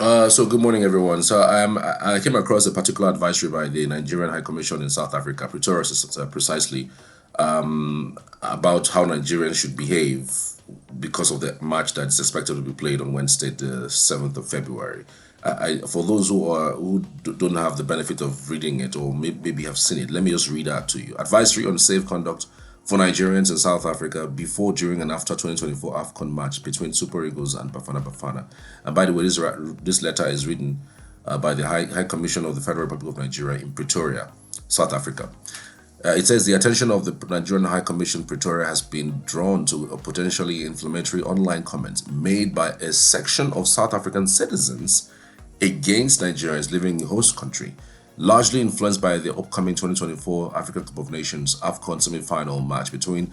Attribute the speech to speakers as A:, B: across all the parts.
A: So good morning, everyone. I came across a particular advisory by the Nigerian High Commission in South Africa, Pretoria, precisely, about how Nigerians should behave because of the match that's expected to be played on Wednesday, the 7th of February. For those who don't have the benefit of reading it or maybe have seen it, let me just read that to you. Advisory on safe conduct for Nigerians in South Africa before, during, and after 2024 AFCON match between Super Eagles and Bafana Bafana. And by the way, this letter is written by the High Commission of the Federal Republic of Nigeria in Pretoria, South Africa. It says the attention of the Nigerian High Commission Pretoria has been drawn to a potentially inflammatory online comment made by a section of South African citizens against Nigerians living in the host country, largely influenced by the upcoming 2024 African Cup of Nations AFCON semi-final match between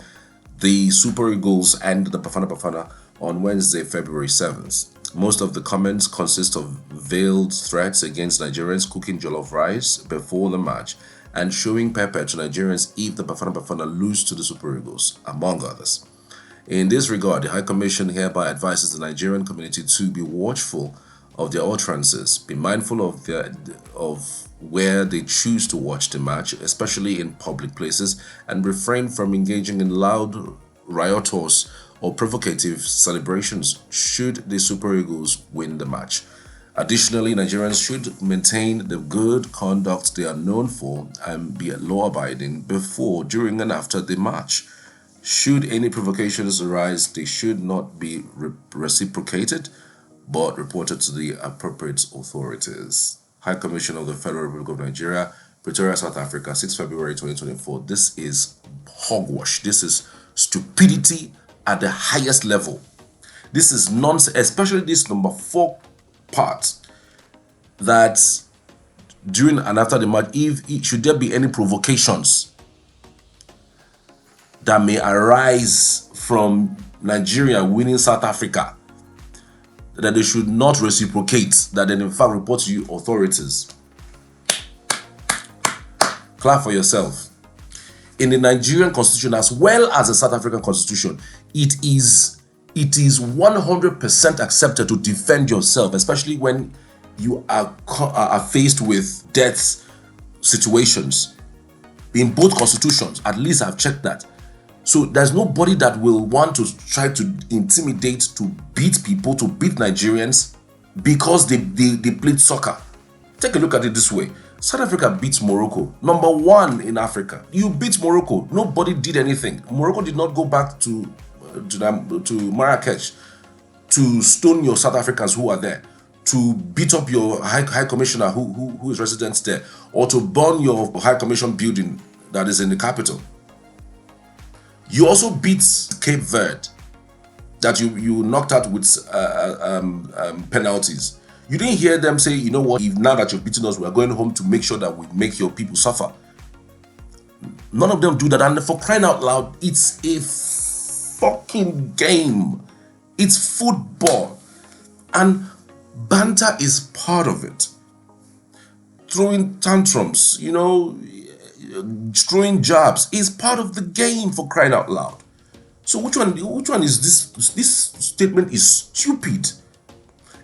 A: the Super Eagles and the Bafana Bafana on Wednesday, February 7th. Most of the comments consist of veiled threats against Nigerians cooking jollof rice before the match and showing pepper to Nigerians if the Bafana Bafana lose to the Super Eagles, among others. In this regard, the High Commission hereby advises the Nigerian community to be watchful of their utterances, be mindful of where they choose to watch the match, especially in public places, and refrain from engaging in loud, riotous, or provocative celebrations should the Super Eagles win the match. Additionally, Nigerians should maintain the good conduct they are known for and be law-abiding before, during, and after the match. Should any provocations arise, they should not be reciprocated, but reported to the appropriate authorities. High Commission of the Federal Republic of Nigeria, Pretoria, South Africa, 6 February 2024. This is hogwash. This is stupidity at the highest level. This is nonsense, especially this number 4 part, that during and after the match, should there be any provocations that may arise from Nigeria winning South Africa, that they should not reciprocate, that they in fact report to you authorities. Clap for yourself. In the Nigerian constitution as well as the South African constitution, it is 100% accepted to defend yourself, especially when you are faced with death situations. In both constitutions, at least I've checked that. So there's nobody that will want to try to intimidate, to beat people, to beat Nigerians because they played soccer. Take a look at it this way. South Africa beats Morocco, number 1 in Africa. You beat Morocco. Nobody did anything. Morocco did not go back to Marrakesh to stone your South Africans who are there, to beat up your high commissioner who is resident there, or to burn your high commission building that is in the capital. You also beat Cape Verde, that you knocked out with penalties. You didn't hear them say, you know what, if now that you've beaten us, we are going home to make sure that we make your people suffer. None of them do that. And for crying out loud, it's a fucking game. It's football. And banter is part of it. Throwing tantrums, throwing jabs is part of the game, for crying out loud. So which one is this? This statement is stupid.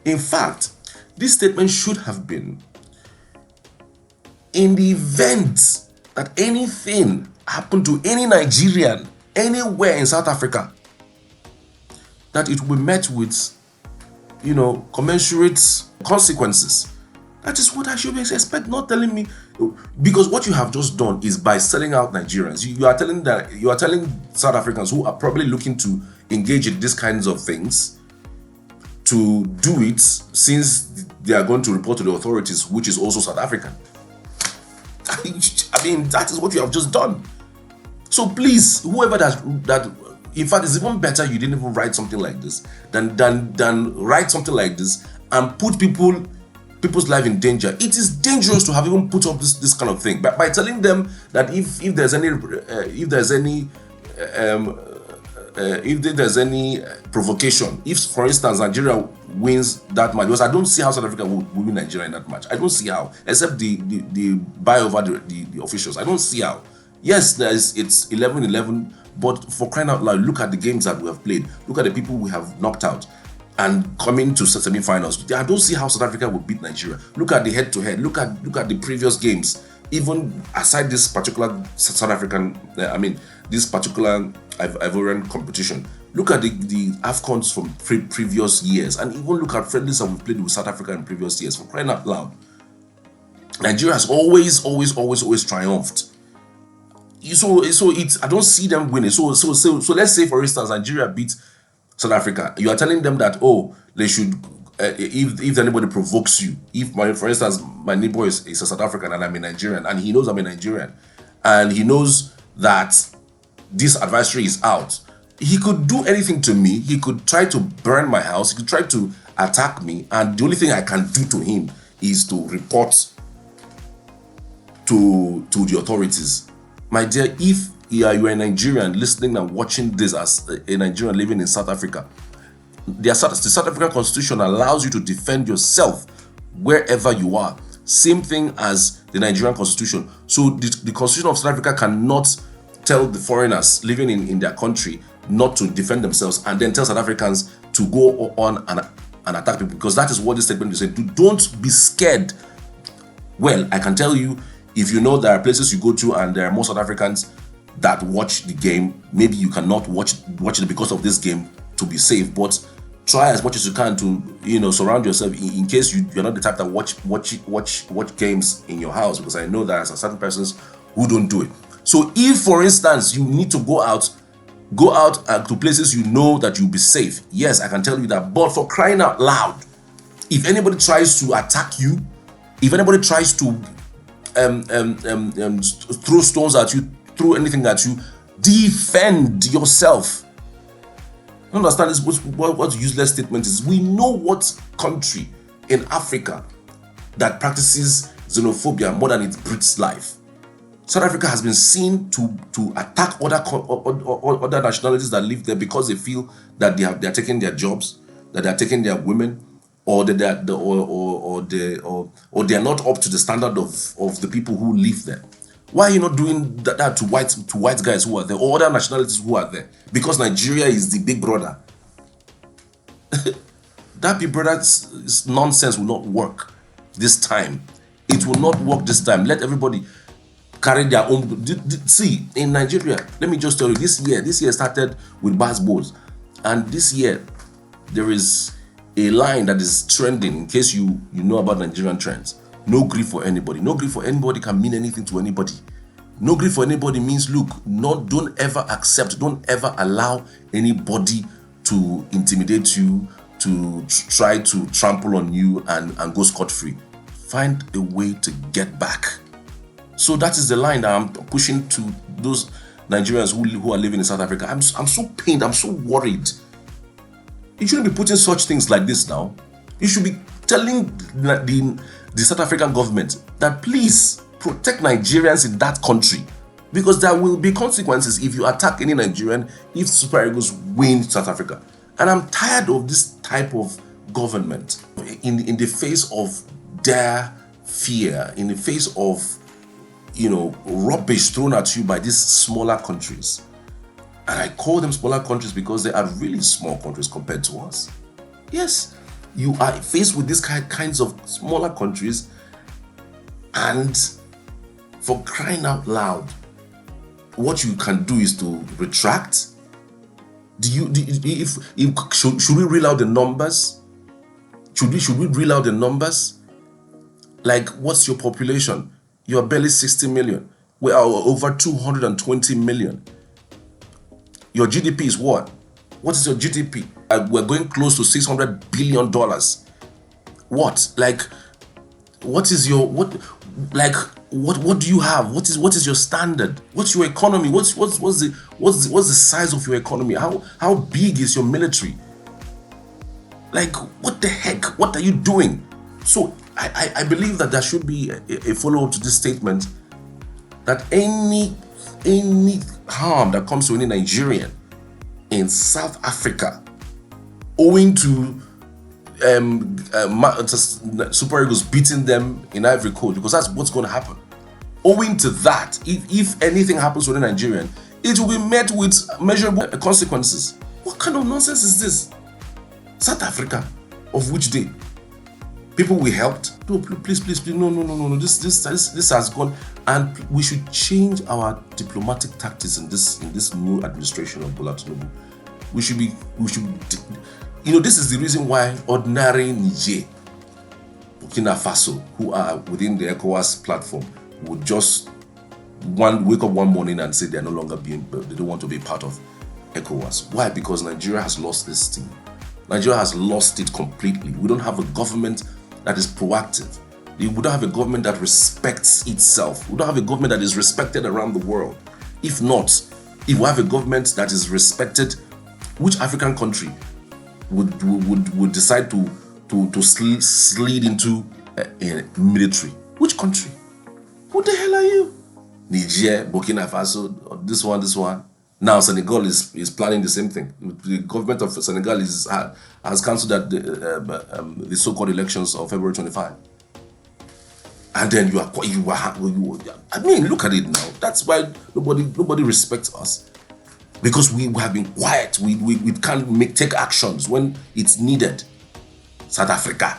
A: In fact, this statement should have been, in the event that anything happened to any Nigerian anywhere in South Africa, that it will be met with, commensurate consequences. That is what I should expect, not telling me, because what you have just done is by selling out Nigerians. You are telling South Africans who are probably looking to engage in these kinds of things to do it, since they are going to report to the authorities, which is also South African. I mean, that is what you have just done. So please, whoever that, in fact, it's even better you didn't even write something like this than write something like this and put people's life in danger. It is dangerous to have even put up this kind of thing. But by telling them that if there's any provocation, if for instance Nigeria wins that match, because I don't see how South Africa will win Nigeria in that match. I don't see how, except the buy over the officials. I don't see how. Yes, it's 11-11, but for crying out loud, look at the games that we have played. Look at the people we have knocked out. and coming to semi-finals. I don't see how South Africa would beat Nigeria. Look at the head-to-head. Look at the previous games. Even aside this particular South African, this particular Ivorian competition. Look at the AFCONs from previous years, and even look at friendlies that we've played with South Africa in previous years. For crying out loud, Nigeria has always triumphed. So it's, I don't see them winning. So let's say, for instance, Nigeria beats South Africa. You are telling them that, oh, they should, if anybody provokes you, for instance, my neighbor is a South African and I'm a Nigerian, and he knows I'm a Nigerian, and he knows that this advisory is out, he could do anything to me. He could try to burn my house. He could try to attack me, and the only thing I can do to him is to report to the authorities. My dear, if you are a Nigerian listening and watching this as a Nigerian living in South Africa, the South African Constitution allows you to defend yourself wherever you are. Same thing as the Nigerian Constitution. So the Constitution of South Africa cannot tell the foreigners living in their country not to defend themselves and then tell South Africans to go on and attack people, because that is what this statement is saying. Don't be scared. Well, I can tell you, if you know there are places you go to and there are more South Africans that watch the game, maybe you cannot watch it because of this game to be safe, but try as much as you can to, surround yourself in case you're not the type that watch games in your house, because I know there are certain persons who don't do it. So if, for instance, you need to go out to places you know that you'll be safe, yes, I can tell you that. But for crying out loud, if anybody tries to attack you, if anybody tries to throw stones at you, throw anything at you, defend yourself. Understand this? What useless statement is? We know what country in Africa that practices xenophobia more than it breeds life. South Africa has been seen to attack other nationalities that live there because they feel that they are taking their jobs, that they are taking their women, or that they are not up to the standard of the people who live there. Why are you not doing that to white guys who are there, or other nationalities who are there? Because Nigeria is the big brother. That big brother nonsense will not work this time. It will not work this time. Let everybody carry their own. See, in Nigeria, let me just tell you, this year started with basketballs, and this year there is a line that is trending. In case you know about Nigerian trends, no grief for anybody. No grief for anybody can mean anything to anybody. No grief for anybody means, look, don't ever accept, don't ever allow anybody to intimidate you, to try to trample on you and go scot-free. Find a way to get back. So that is the line that I'm pushing to those Nigerians who are living in South Africa. I'm so pained, I'm so worried. You shouldn't be putting such things like this now. You should be telling the South African government that please protect Nigerians in that country, because there will be consequences if you attack any Nigerian if Super Eagles win South Africa. And I'm tired of this type of government in the face of their fear, in the face of rubbish thrown at you by these smaller countries. And I call them smaller countries because they are really small countries compared to us. Yes, you are faced with these kinds of smaller countries, and for crying out loud, what you can do is to retract. Should we reel out the numbers? Should we reel out the numbers? Like, what's your population? You are barely 60 million. We are over 220 million. Your GDP is what? What is your GDP? We're going close to $600 billion. What? Like, what is your what do you have? What is your standard? What's your economy? What's the size of your economy? How big is your military? Like, what the heck? What are you doing? So I believe that there should be a follow-up to this statement, that any harm that comes to any Nigerian in South Africa owing to Super Eagles beating them in Ivory Coast, because that's what's going to happen. Owing to that, if anything happens to a Nigerian, it will be met with measurable consequences. What kind of nonsense is this? South Africa, of which day? People we helped? No, please, no. This has gone, and we should change our diplomatic tactics in this new administration of Bola Tinubu. We should, this is the reason why ordinary Niger, Burkina Faso, who are within the ECOWAS platform, would just wake up one morning and say they don't want to be part of ECOWAS. Why? Because Nigeria has lost this thing. Nigeria has lost it completely. We don't have a government that is proactive. We don't have a government that respects itself. We don't have a government that is respected around the world. If not, if we have a government that is respected, which African country would decide to slide into a military? Which country? Who the hell are you? Niger, Burkina Faso, this one. Now Senegal is planning the same thing. The government of Senegal has cancelled the so-called elections of February 25. And then you are. I mean, look at it now. That's why nobody respects us, because we have been quiet. We can't take actions when it's needed. South Africa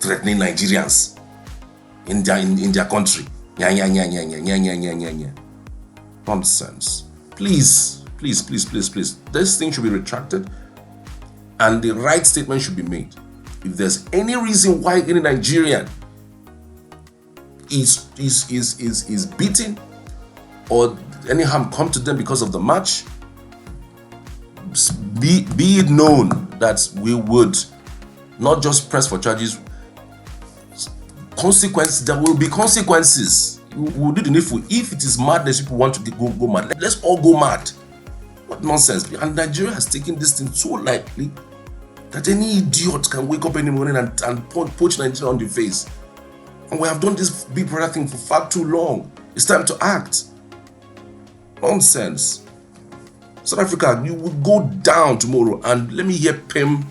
A: threatening Nigerians in their country. Nonsense. Please. This thing should be retracted, and the right statement should be made. If there's any reason why any Nigerian is beaten or any harm come to them because of the match, be it known that we would not just press for charges. Consequences. There will be consequences. We'll do the needful. If it is madness, people want to go mad, let's all go mad. What nonsense. And Nigeria has taken this thing so lightly that any idiot can wake up in the morning and poach Nigeria on the face. And we have done this big brother thing for far too long. It's time to act. Nonsense. South Africa, you will go down tomorrow, and let me hear Pim